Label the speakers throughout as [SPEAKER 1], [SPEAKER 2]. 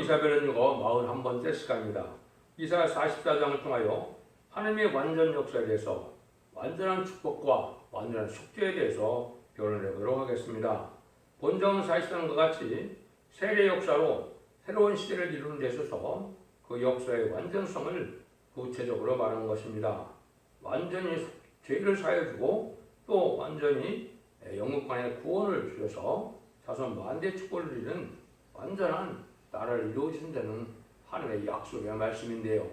[SPEAKER 1] 이사벨은 이거 41번째 시간입니다. 이사야 44장을 통하여 하나님의 완전 역사에 대해서 완전한 축복과 완전한 속죄에 대해서 변론해 보도록 하겠습니다. 본정은 사실상과 같이 세례 역사로 새로운 시대를 이루는 데 있어서 그 역사의 완전성을 구체적으로 말하는 것입니다. 완전히 죄를 사해주고 또 완전히 영육간의 구원을 주셔서 자손 만대 축복을 누리는 완전한 나라를 이루어진다는 하나님의 약속의 말씀인데요.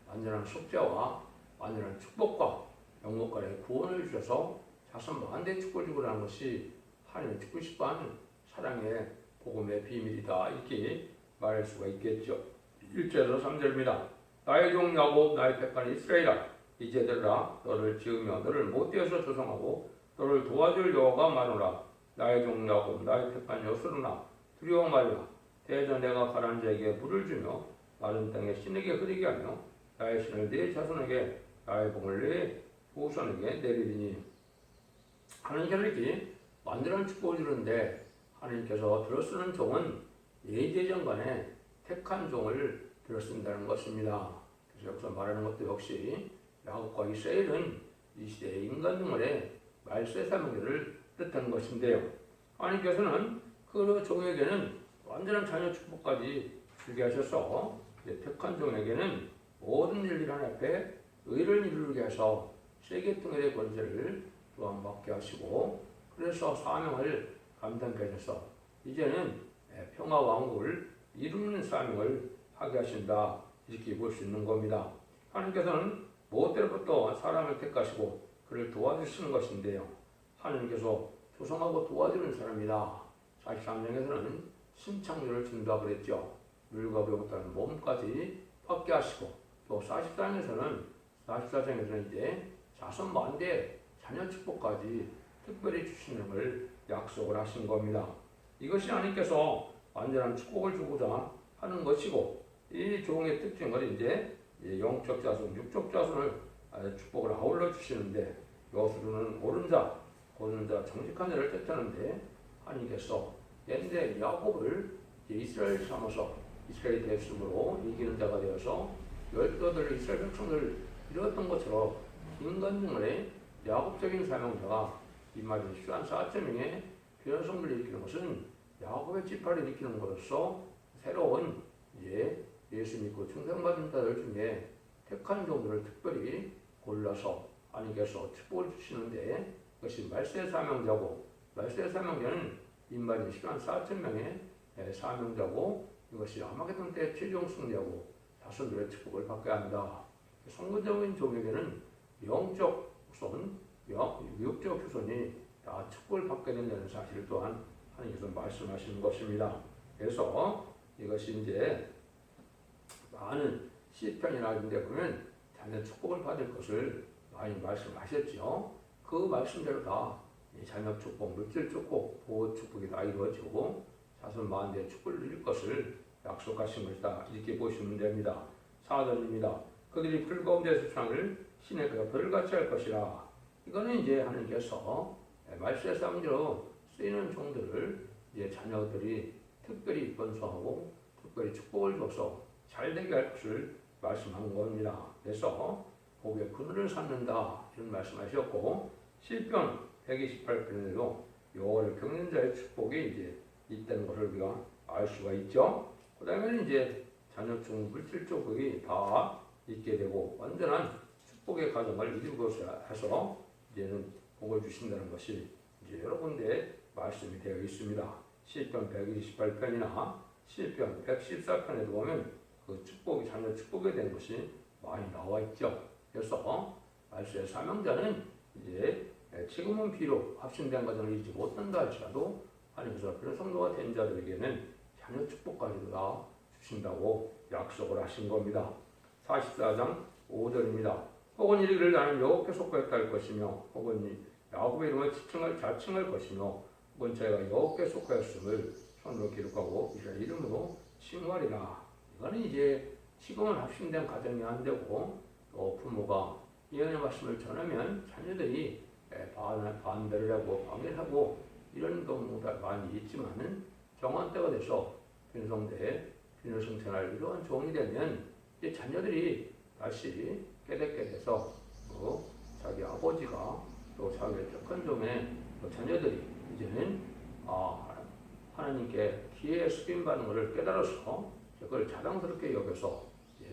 [SPEAKER 1] 완전한 속죄와 완전한 축복과 영육간의 구원을 주셔서 자손 만대 축복을 주고라는 것이 하나님의 듣고 싶어하는 사랑의 복음의 비밀이다, 이렇게 말할 수가 있겠죠. 1절에서 3절입니다. 나의 종 야곱, 나의 택한 이스라엘아, 이제 들으라. 너를 지으며 너를 못되어서 조성하고 너를 도와줄 여호와가 마노라. 나의 종 야곱, 나의 택한 여수르나, 두려워 말라. 대전 내가 가라는 자에게 불을 주며 마른 땅에 신에게 흐리게 하며 나의 신을 네 자손에게, 나의 복을 네 후손에게 내리리니. 하나님께서 이렇게 완전한 축복을 주는데, 하나님께서 들어쓰는 종은 예제전간에 택한 종을 들어쓴다는 것입니다. 그래서 여기서 말하는 것도 역시 야곱과 이스라엘은 이 시대의 인간 동물의 말세사명제를 뜻하는 것인데요. 하나님께서는 그 종에게는 완전한 자녀 축복까지 주게 하셔서 택한 종에게는 모든 일들 앞에 의를 이루게 하셔서 세계통일의 권세를 또한 받게 하시고, 그래서 사명을 감당케 하셔서 이제는 평화 왕국을 이루는 사명을 하게 하신다, 이렇게 볼 수 있는 겁니다. 하나님께서는 무엇때로부터 사람을 택하시고 그를 도와주시는 것인데요. 하나님께서 조성하고 도와주는 사람이다. 43장에서는 신창조를 준다 그랬죠. 물과 배고파는 몸까지 받게 하시고, 또 44장에서는 이제 자손 만대 자녀 축복까지 특별히 주시는 걸 약속을 하신 겁니다. 이것이 하나님께서 완전한 축복을 주고자 하는 것이고, 이 종의 특징을 이제 영적 자손, 육적 자손을 축복을 아울러 주시는데, 여수르는 옳은 자, 고는 자, 정직한 자를 뜻하는데, 하나님께서 옛날에 야곱을 이스라엘 삼아서 이스라엘 대수로 이기는 자가 되어서 열두아들 이스라엘 백성들을 이루었던 것처럼 인간 중에 야곱적인 사명자가 이 말이 14,000명의 변성을 일으키는 것은 야곱의 지파를 일으키는 것으로서 새로운 예수 믿고 충성받은 자들 중에 택한 종들을 특별히 골라서 하나님께서 축복을 주시는데, 그것이 말세 사명자고, 말세 사명자는 인간이 14,000명의 사명자고, 이것이 아마겟돈 때 최종 승리하고 자손들의 축복을 받게 한다. 성근적인 종에게는 영적 후손, 육적 후손이 다 축복을 받게 된다는 사실 또한 하나님께서 말씀하시는 것입니다. 그래서 이것이 이제 많은 시편이나 이런 데 보면 자녀 축복을 받을 것을 많이 말씀하셨죠. 그 말씀대로 다 자녀 축복, 물질 축복, 보호 축복이 다 이루어지고 자손 만대의 축복을 누릴 것을 약속하신 것이다, 이렇게 보시면 됩니다. 4절입니다. 그들이 풀 가운데서 창을 신의 그가 별같이 할 것이라. 이거는 이제 하나님께서 말세 사명자로 쓰이는 종들을 이제 자녀들이 특별히 번성하고 특별히 축복을 줘서 잘되게 할 것을 말씀한 겁니다. 그래서 복의 그늘을 삼는다, 이런 말씀하셨고, 시편 128편에도 여호와를 겪는 자의 축복이 이제 있다는 것을 우리가 알 수가 있죠. 그 다음에는 이제 자녀축, 물질 축복이 다 있게 되고 완전한 축복의 가정을 이루고 해서 이제는 복을 주신다는 것이 이제 여러 군데 말씀이 되어 있습니다. 시편 128편이나 시편 114편에도 보면 그 축복이, 자녀 축복에 대한 것이 많이 나와 있죠. 그래서 말세의 사명자는 이제 지금은 비록 합심된 가정을 이루지 못한다 할지라도 하나님께서 그런 성도가 된 자들에게는 자녀 축복까지도 다 주신다고 약속을 하신 겁니다. 44장 5절입니다. 혹은 이르기를 나는 여호와께 속하였다 할 것이며, 혹은 야곱의 이름을 자칭할 것이며, 혹은 자기가 여호와께 속하였음을 손으로 기록하고 이스라엘 이름으로 칭하리라. 이거는 이제 지금은 합심된 가정이 안 되고, 또 부모가 예언의 말씀을 전하면 자녀들이 반대를 하고 방해하고 이런 경우가 많이 있지만은 정한 때가 돼서 변성돼 비너성천할 이러한 종이 되면 이제 자녀들이 다시 깨닫게 돼서 또 자기 아버지가 또 자기의 착한 종의 자녀들이 이제는 하나님께 기회에 쓰임받는 것을 깨달아서 그걸 자랑스럽게 여겨서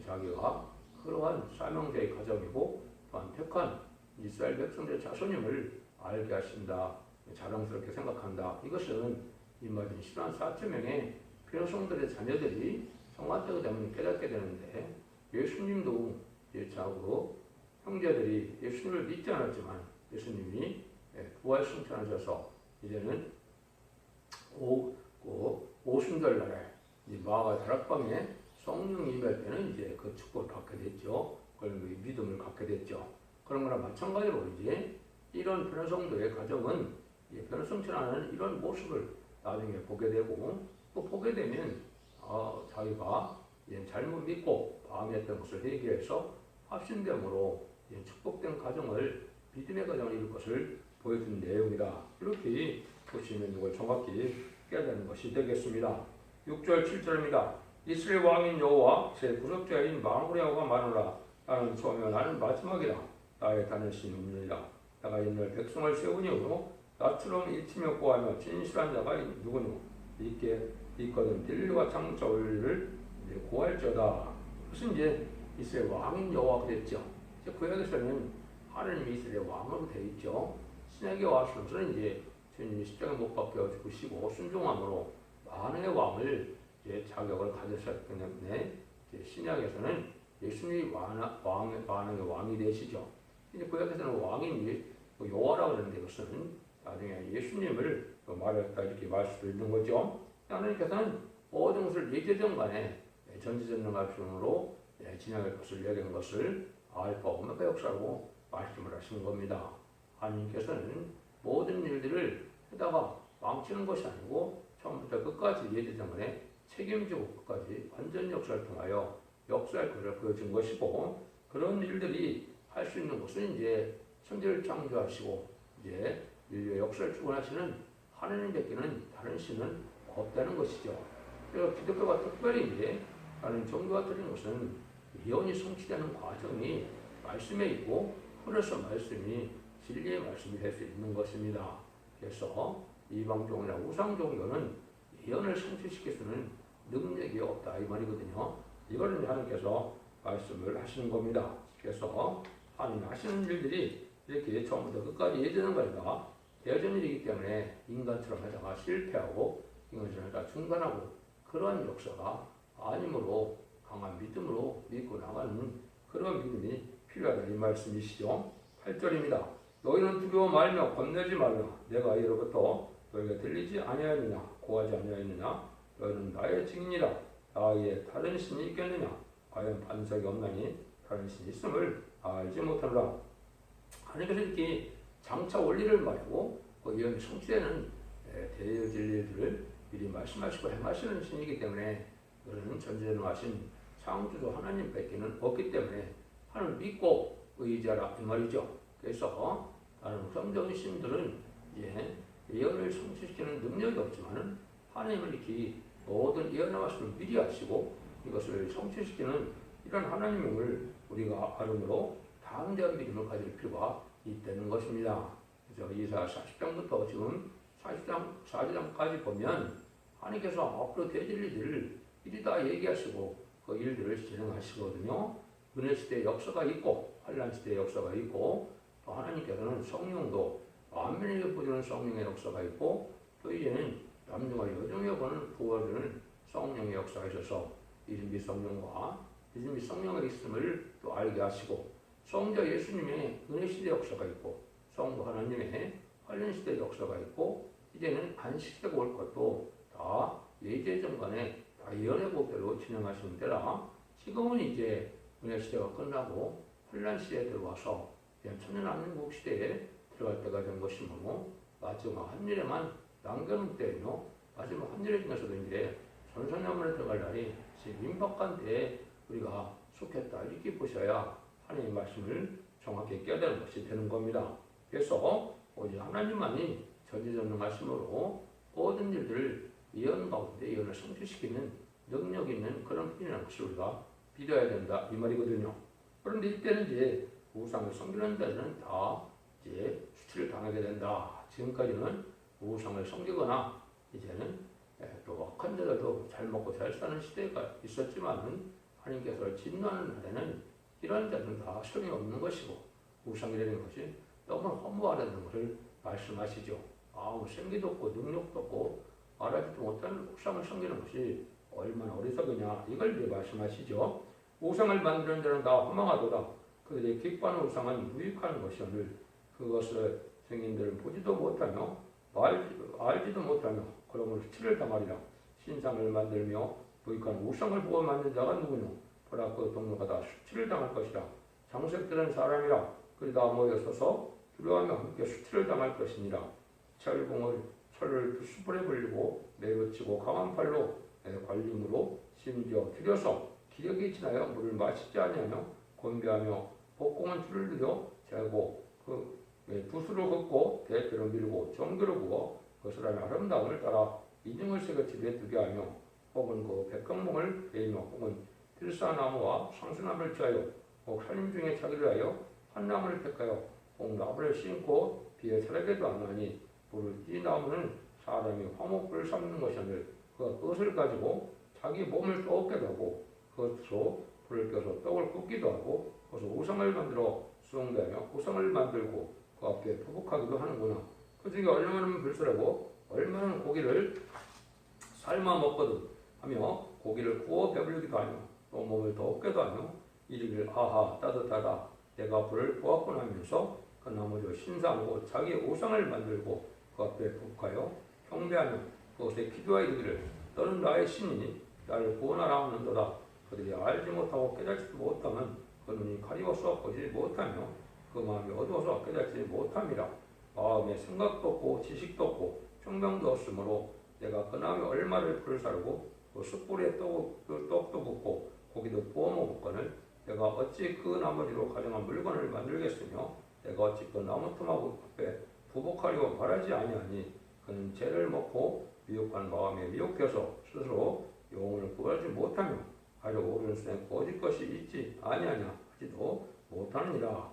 [SPEAKER 1] 자기가 그러한 사명자의 가정이고 또한 택한 이스라엘 백성들의 자손임을 알게 하신다. 자랑스럽게 생각한다. 이것은 이말은 신한 4천명의 피노성들의 자녀들이 성화때가 되면 깨닫게 되는데 예수님도 자고 형제들이 예수님을 믿지 않았지만 예수님이 부활 승천하셔서 이제는 오순절 날에 마가 다락방에 성령이 임할 때는 이제 그 축복을 받게 됐죠. 그런 믿음을 갖게 됐죠. 그런 거랑 마찬가지로 이제 이런 변화성도의 가정은 변화성천하는 이런 모습을 나중에 보게 되고 또 보게 되면 자기가 잘못 믿고 방해했던 것을 회개해서 합신됨으로 축복된 가정을 믿음의 가정을 이룰 것을 보여준 내용이다. 이렇게 보시면 이걸 정확히 깨닫는 것이 되겠습니다. 6절 7절입니다. 이스라엘 왕인 여호와 제 구속자인 만군의 여호가 말하노라. 나는 처음이요 나는 마지막이다. 나의 다른 신이 없느니라. 내가 옛날 백성을 세우니로 나처럼 일치며 구하며 진실한 자가 누구뇨? 있게 있거든 딜리와 창조를 구할저다. 그것은 이제 이스라엘 왕인 여호와 그랬죠. 이제 구약에서는 하나님이 이스라엘 왕으로 되어 있죠. 신약에 와서는 이제 주님이 십자가에 못 박혀 죽으시고 순종함으로 만왕의 왕을 자격을 가졌었기 때문에 신약에서는 예수님이 만왕의 왕이 되시죠. 이제 구약에서는 왕인 여호와라고 하는데 이것은 나중에 예수님을 말했다 이렇게 말 수도 있는 거죠. 하나님께서는 모든 것을 예제전간에 전지전능하심으로 진행할 것을 얘기한 것을 알파 오메가 역사로 말씀을 하신 겁니다. 하나님께서는 모든 일들을 하다가 망치는 것이 아니고 처음부터 끝까지 예제전간에 책임지고 끝까지 완전 역사를 통하여 역사의 것을 보여준 것이고 그런 일들이 할 수 있는 것은 이제 천지를 창조하시고 이제 인류의 역사를 주관하시는 하나님밖에는 다른 신은 없다는 것이죠. 그래서 기독교가 특별히 이제 다른 종교가 틀린 것은 예언이 성취되는 과정이 말씀에 있고 그래서 말씀이 진리의 말씀이 될 수 있는 것입니다. 그래서 이방종이나 우상종교는 예언을 성취시킬 수는 능력이 없다 이 말이거든요. 이거는 하나님께서 말씀을 하시는 겁니다. 그래서 하나님 하시는 일들이 이렇게 처음부터 끝까지 예전한 거니까 예전 일이기 때문에 인간처럼 하다가 실패하고 인간처럼 하다가 중단하고 그러한 역사가 아니므로 강한 믿음으로 믿고 나가는 그런 믿음이 필요하다 이 말씀이시죠. 8절입니다. 너희는 두려워 말며 겁내지 말라. 내가 이로부터 너희가 들리지 아니하느냐 고하지 아니하느냐 너희는 나의 증인이라. 나의 다른 신이 있겠느냐 과연 반석이 없나니 다른 신이 있음을 알지 못하노라. 하나님께서 이렇게 장차 원리를 말하고 예언이 성취되는 되어질 일들을 미리 말씀하시고 행하시는 신이기 때문에 그는 전지전능하신 창조주 하나님밖에는 없기 때문에 하나님을 믿고 의지하라 이 말이죠. 그래서 다른 성적인 신들은 예언을 성취시키는 능력이 없지만 하나님은 이렇게 모든 예언의 말씀을 미리 하시고 이것을 성취시키는 이런 하나님을 우리가 알음으로 담대한 믿음을 가질 필요가 있다는 것입니다. 그래서 이사야 40장부터 지금 44장까지 보면 하나님께서 앞으로 되어질 일들을 미리 다 얘기하시고 그 일들을 진행하시거든요. 은혜 시대의 역사가 있고 환난 시대의 역사가 있고 또 하나님께서는 성령도 만민을 엿보시는 성령의 역사가 있고 또 이제는 남녀가 여종에 보는 부어주는 성령의 역사가 있어서 이른비 성령과 이른비 성령의 있음을 또 알게 하시고 성자 예수님의 은혜 시대 역사가 있고 성부 하나님의 환난 시대 역사가 있고 이제는 안식 시대가 올 것도 다 예제전간에 다 예언의 법대로 진행하시는 때라 지금은 이제 은혜 시대가 끝나고 환난 시대에 들어와서 천년왕국 시대에 들어갈 때가 된 것이므로 마지막 한 일에만 남겨놓은 때이며 마지막 한 일에 중에서도 이제 전선야문에 들어갈 날이 지금 임박한 때에 우리가 속했다 이렇게 보셔야 하나님의 말씀을 정확히 깨달은 것이 되는 겁니다. 그래서 오직 하나님만이 전지전능하심으로 모든 일들을 예언 가운데 예언을 성취시키는 능력 있는 그런 분이라는 것을 우리가 믿어야 된다 이 말이거든요. 그런데 이때는 이제 우상을 섬기는 데는 다 이제 수치를 당하게 된다. 지금까지는 우상을 섬기거나 이제는 또 악한 자들도 잘 먹고 잘 사는 시대가 있었지만은 하나님께서 진노하는 날에는 이런 자들은 다 소용이 없는 것이고 우상이라는 것이 너무 허무하다는 것을 말씀하시죠. 아무 생기도 없고 능력도 없고 알아지도 못하는 우상을 섬기는 것이 얼마나 어리석으냐 이걸 말씀하시죠. 우상을 만드는 자는 다 허망하도다. 그들이 기뻐하는 우상은 무익한 것이오늘 그것을 생인들은 보지도 못하며 알지도 못하며 그러므로 수치를 당하리라. 신상을 만들며 무익한 우상을 보고 만든 자가 누구뇨? 보라 그 동료가 다 수치를 당할 것이라. 장색들은 사람이라 그리 다 모여서서 두려워하며 함께 수치를 당할 것이니라. 철을 숯불에 불리고 매우치고 강한 팔로 관림으로 심지어 들여서 기력이 지나여 물을 마시지 아니하며 건배하며 복공은 줄을 들여 재고 붓으로 긋고 대표로 밀고 정교로 구워 그 사람의 아름다움을 따라 이중을 새겨 집에 두게 하며 혹은 그 백향목을 베이며 혹은 들사나무와 상수나무를 취하여 혹 산림 중에 자기를 하여 한 나무를 택하여 혹 나무를 심고 비에 살에게도 안 하니 이 나무는 사람이 화목불을 삼는 것이오늘 그것을 가지고 자기 몸을 떠없게도 하고 그것으로 불을 껴서 떡을 굽기도 하고 그것으로 우상을 만들어 수송대하며 우상을 만들고 그 앞에 부복하기도 하는구나. 그 중에 얼마나 불순하고 얼마나 고기를 삶아 먹거든 하며 고기를 구워 배불리기도 하며 또 몸을 더럽게도 하며 이르기를 아하 따뜻하다 내가 불을 보았구나 하면서 그 나머지 신상으로 자기 우상을 만들고 그 앞에 부복하여 경배하며 그것에 기도하여 이르기를 너는 나의 신이니 나를 구원하라 하는도다. 그들이 알지 못하고 깨닫지도 못하면 그 눈이 가리워서 보지 못하며 그 마음이 어두워서 깨닫지 못함이라. 마음에 생각도 없고 지식도 없고 총명도 없으므로 내가 그 나무에 얼마를 풀을 사르고 그 숯불에 떡도 굽고 고기도 구워 먹었거늘 내가 어찌 그 나머지로 가정한 물건을 만들겠으며 내가 어찌 그 나무토마고 앞에 부복하려고 말하지 아니하니 그는 죄를 먹고 미혹한 마음에 미혹해서 스스로 영혼을 구하지 못하며 하려 오르는 수에 거짓 것이 있지 아니하냐 하지도 못하느니라.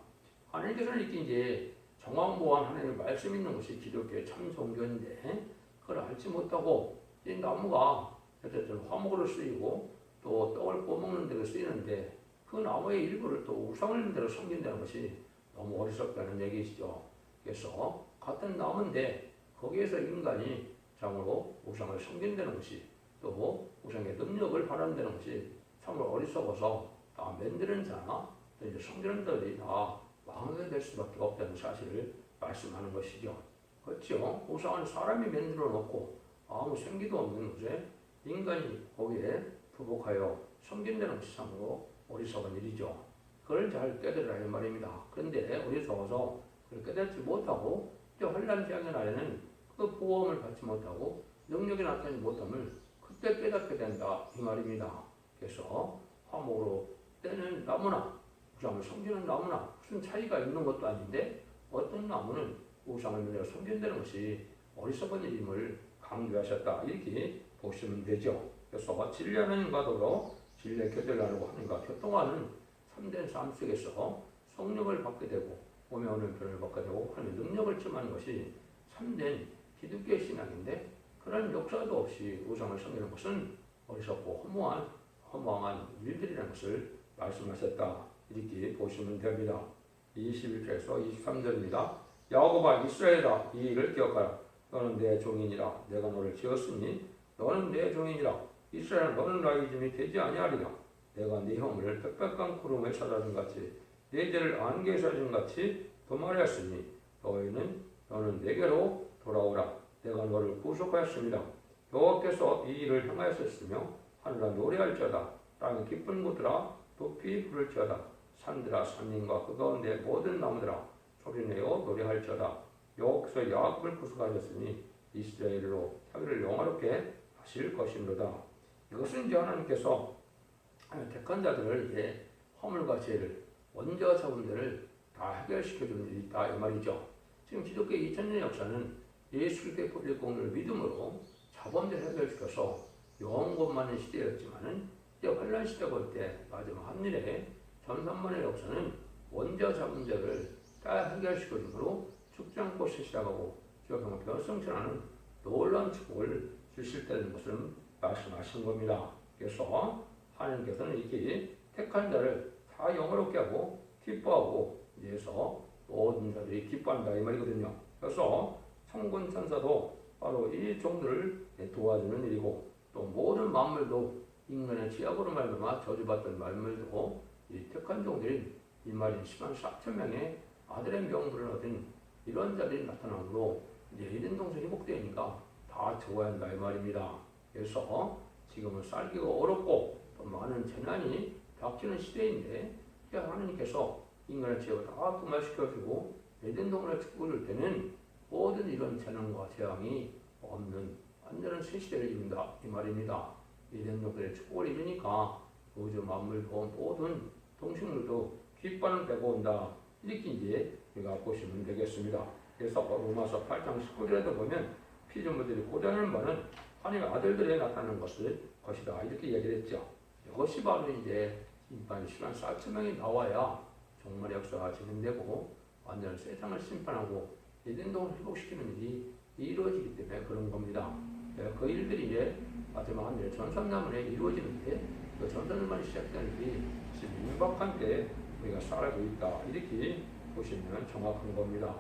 [SPEAKER 1] 하나님께서는 이렇게 이제 정황보한 하나님의 말씀 있는 것이 기독교의 참 종교인데 그걸 알지 못하고 이 나무가 어쨌든 화목으로 쓰이고 또 떡을 구워먹는 데로 쓰이는데 그 나무의 일부를 또 우상을 대로 섬긴다는 것이 너무 어리석다는 얘기시죠. 그래서 같은 나무인데 거기에서 인간이 참으로 우상을 섬긴다는 것이 또 우상의 능력을 바란다는 것이 참으로 어리석어서 다 만드는 자나 또 이제 섬기는 자들이 다 망하게 될 수밖에 없다는 사실을 말씀하는 것이죠. 그렇죠? 우상은 사람이 만들어 놓고 아무 생기도 없는 곳에 인간이 거기에 부복하여 섬긴다는 것이 참으로 어리석은 일이죠. 그걸 잘 깨달으라 이 말입니다. 그런데 어리석어서 그걸 깨닫지 못하고 이제 환난 재앙의 날에는 그 보험을 받지 못하고 능력이 나타나지 못함을 그때 깨닫게 된다 이 말입니다. 그래서 화목으로 때는 나무나 우상을 섬기는 나무나 무슨 차이가 있는 것도 아닌데 어떤 나무는 우상을 만들어 섬긴다는 것이 어리석은 일임을 강조하셨다 이렇게 보시면 되죠. 그래서 진리하는과 더불어 진리의 교제를 나누고 하는가 교통하는 참된 삶 속에서 성령을 받게 되고 오며 오는 변을 받게 되고 하는 능력을 체험하는 것이 참된 기독교의 신앙인데 그런 역사도 없이 우상을 섬기는 것은 어리석고 허무한 일들이라는 것을 말씀하셨다 이렇게 보시면 됩니다. 21절에서 23절입니다. 야곱아 이스라엘아 이 일을 기억하라. 너는 내 종이니라. 내가 너를 지었으니 너는 내 종이니라. 이스라엘아 너는 나의 이름이 되지 아니하리라. 내가 네 허물을 빽빽한 구름에 사라진 같이 네 죄를 안개에 사라진 같이 도말하였으니 너는 내게로 돌아오라. 내가 너를 구속하였습니다. 여호와께서 이 일을 행하였으며 하늘아 노래할지어다. 땅의 깊은 곳들아 높이 부를지어다. 산들아 산림과 그 가운데 모든 나무들아 소리내어 노래할지어다. 여호와께서 야곱을 구속하셨으니 이스라엘로 자기를 영화롭게 하실 것이므로다. 이것은 이제 하나님께서 택한 자들을 이제 허물과 죄를 원죄와 자본들을 다 해결시켜 주는 일이 있다 이 말이죠. 지금 기독교의 2000년의 역사는 예수 그리스도의 보혈 공로를 믿음으로 자범죄를 해결시켜서 영원 많은 시대였지만은 이제 환란 시대가 올 때 마지막 한일의 전산만의 역사는 원자 자문제를 다 해결시켜주므로 죽지 않고 시작하고 지금 변성천하는 놀라운 축복을 주실 때는 것을 말씀하신 겁니다. 그래서 하나님께서는 이렇게 택한 자를 다 영화롭게 하고 기뻐하고 이래서 모든 자들이 기뻐한다 이 말이거든요. 그래서 천군 천사도 바로 이 종들을 도와주는 일이고 또 모든 만물도 인간의 죄악으로 말미암아 저주받던 만물도 이 택한 종들인 이 말인 10만 4천 명의 아들의 명분을 얻은 이런 자들이 나타나므로 이제 이런 동생 회복되니까 다 적어야 한다 이 말입니다. 그래서 지금은 살기가 어렵고 또 많은 재난이 닥치는 시대인데 하나님께서 인간의 죄를 다 금화시켜주고 에덴 동산을 축복을 줄 때는 모든 이런 재난과 재앙이 없는 완전한 새 시대를 이룬다 이 말입니다. 에덴 동산의 축복을 이루니까 우주 만물도 모든 동식물도 기뻐하는 때가 온다 이렇게 이제 우리가 보시면 되겠습니다. 그래서 로마서 8장 19절에도 보면 피조물들이 고대하는 바는 하나님의 아들들에 나타나는 것이다 이렇게 얘기를 했죠. 이것이 바로 이제 인간 10만 4천 명이 나와야 종말의 역사가 진행되고 완전 세상을 심판하고 에덴동을 회복시키는 일이 이루어지기 때문에 그런 겁니다. 그 일들이 이제 마지막 한 전선나문에 이루어지는데 그 전선나문이 시작되는 일이 지금 임박한 때 우리가 살고 있다 이렇게 보시면 정확한 겁니다.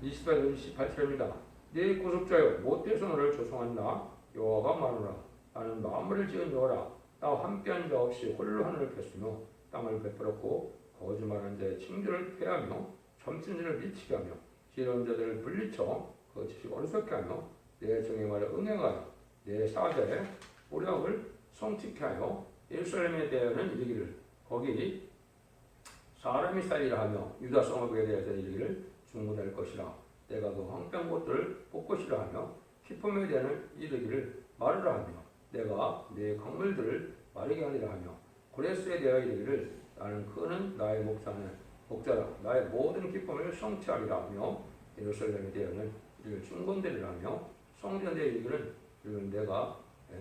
[SPEAKER 1] 28절입니다. 네 구속자여 못돼서 너를 조성한다. 여호와가 말하노라. 나는 만물을 지은 여호라. 나와 함께한 자 없이 홀로 하늘을 폈으며 땅을 베풀었고 거짓말한 자의 칭조를 폐하며 점친 자를 미치게 하며 지혜로운 자들을 물리쳐 그 지식 어리석게 하며 내 정의 말에 응행하여 내 사자의 오력을 성취케 하여 예루살렘에 대하여는 이르기를 거기 사람이 살리라 하며 유다 성읍에 대해서 이르기를 중고될 것이라. 내가 그 황폐한 곳들을 볶으시라 하며 기쁨에 대하여는 이르기를 마르라 하며 내가 내 강물들을 마르게 하리라 하며 고레스에 대하여 이르기를 나는 그는 나의 목자라 나의 모든 기쁨을 성취하리라 하며 예루살렘에 대하여는 이르기를 중건되리라 하며 성전에 대하여 이르기를 내가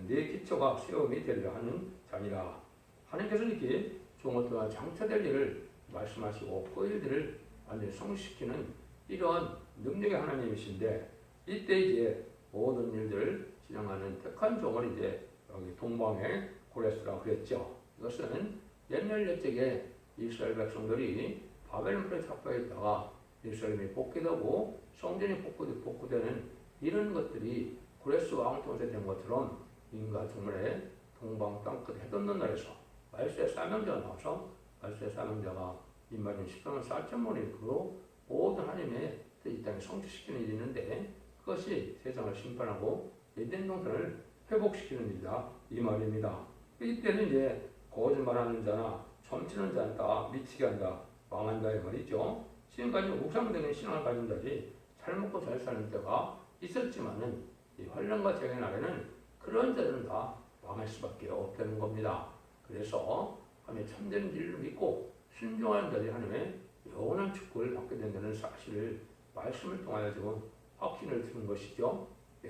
[SPEAKER 1] 네 기초가 세움이 되리라 하는 자니라. 하나님께서 이렇게 종을 통한 장차될 일을 말씀하시고 그 일들을 완전히 성취시키는 이러한 능력의 하나님이신데 이때 이제 모든 일들을 진행하는 택한 종을 이제 여기 동방의 고레스라고 그랬죠. 이것은 옛날 옛적에 이스라엘 백성들이 바벨론에 잡혀 있다가 예루살렘이 복귀되고 성전이 복구되는 이런 것들이 고레스 왕 통해서 된 것처럼 인간 정말에 동방 땅끝 해돋는 날에서 말세 사명자가 나와서 말세 사명자가 인마린 10만 4천만의 그로 모든 하나님의 이 땅에 성취시키는 일이 있는데 그것이 세상을 심판하고 에덴 동산을 회복시키는 일이다 이 말입니다. 이때는 이제 거짓말하는 자나 점치는 자는 다 미치게 한다 망한다 이 말이죠. 지금까지 우상적인 신앙을 가진 자들이 잘 먹고 잘 사는 때가 있었지만은 이 환란과 재앙의 날에는 그런 자들은 다 망할 수밖에 없다는 겁니다. 그래서 하나님의 참된 진리를 믿고 순종하는 자들이 하나님의 영원한 축복을 받게 된다는 사실을 말씀을 통하여 지금 확신을 드는 것이죠.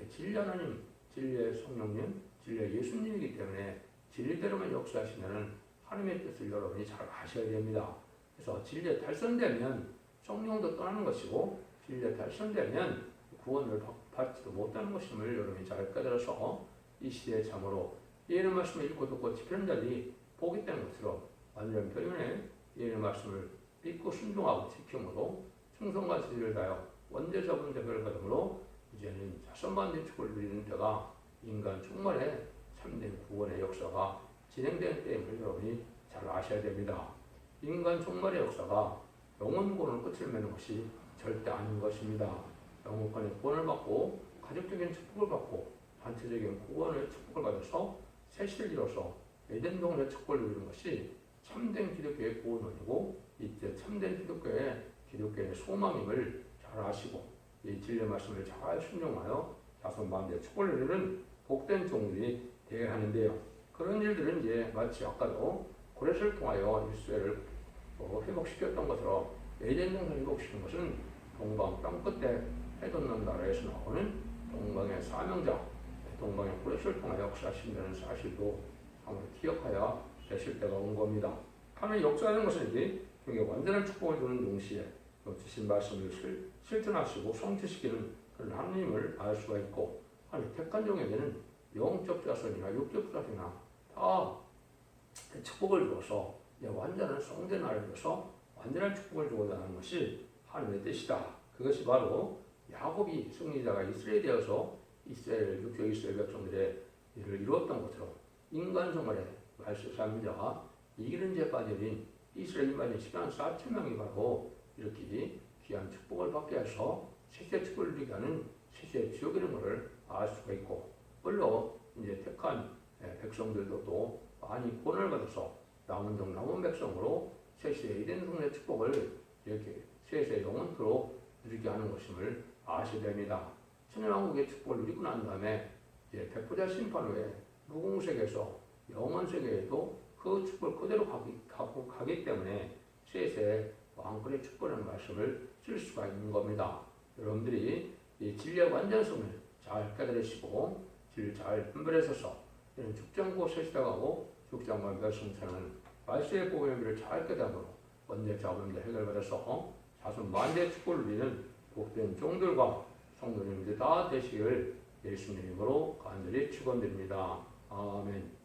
[SPEAKER 1] 진리 하나님, 진리의 성령님, 진리의 예수님이기 때문에 진리대로만 역사하시는 하나님의 뜻을 여러분이 잘 아셔야 됩니다. 그래서 진리에 달성되면 성령도 떠나는 것이고 진리에 달성되면 구원을 받지도 못하는 것임을 여러분이 잘 깨달아서 이 시대에 참으로 예언의 말씀을 읽고 듣고 지키는 자들이 복이 되는 것처럼 완전 표현에 예언의 말씀을 믿고 순종하고 지킴으로 충성과 지혜를 다하여 원죄 잡은 자별을 받음으로 이제는 자선받는 축복을 누리는 때가 인간 종말에 참된 구원의 역사가 진행되는 때임을 여러분이 잘 아셔야 됩니다. 인간 종말의 역사가 영혼구원을 끝을 맺는 것이 절대 아닌 것입니다. 영혼간의 구원을 받고 가족적인 축복을 받고 단체적인 구원의 축복을 받아서 새 시대를 이뤄서 에덴 동산의 축복을 누리는 것이 참된 기독교의 구원이고 이때 참된 기독교의 소망임을 잘 아시고 이 진리의 말씀을 잘 순종하여 자손만대의 축복을 누리는 복된 종들이 되어야 하는데요. 그런 일들은 이제 마치 아까도 고레스를 통하여 이스라엘을 회복시켰던 것처럼 에덴 동산을 회복시키는 것은 동방 땅끝에 해돋는 나라에서 나오는 동방의 사명자 동방의 호레시를 통하여 역사하신다는 사실도 한번 기억하여 되실 때가 온 겁니다. 하나님 역사하는 것은 이제 우리에게 완전한 축복을 주는 동시에 주신 말씀을 실천하시고 성취시키는 그런 하나님을 알 수가 있고, 하나님 택한 종에게는 영적 자손이나 육적 자손이나 다 축복을 주어서 완전한 성된 나라를 줘서 완전한 축복을 주고자 하는 것이 하나님의 뜻이다. 그것이 바로 야곱이 승리자가 이스라엘이 되어서 육적 이스라엘 백성들의 일을 이루었던 것처럼 인간 생활에 말씀 삶자가 이기는 죄까지 어린 이스라엘 인간의 10만 4천 명이 바로 이렇게 귀한 축복을 받게 해서 세세 축복을 누리게 하는 세세 지옥이라는 것을 알 수가 있고, 물론 이제 택한 백성들도 또 많이 구원을 받아서 남은 백성으로 세세 이된 성의 축복을 이렇게 세세 영원토록 누리게 하는 것임을 아셔야 됩니다. 천연왕국의 축복을 누리고 난 다음에 백보자 심판 후에 무궁세계에서 영원세계에도 그 축복을 그대로 가기 때문에 세세 왕권의 축복이라는 말씀을 쓸 수가 있는 겁니다. 여러분들이 이 진리의 완전성을 잘 깨달으시고 진리를 잘 분별해서서 이런 죽장고 세시다가고 죽장과 멸성차는 말씀의 복음의 의미를 잘 깨달음으로 원죄 자본을 해결받아서 자손 만대의 축복을 누리는 복된 종들과 성도님들 다 되시길 예수님 이름으로 간절히 축원드립니다. 아멘.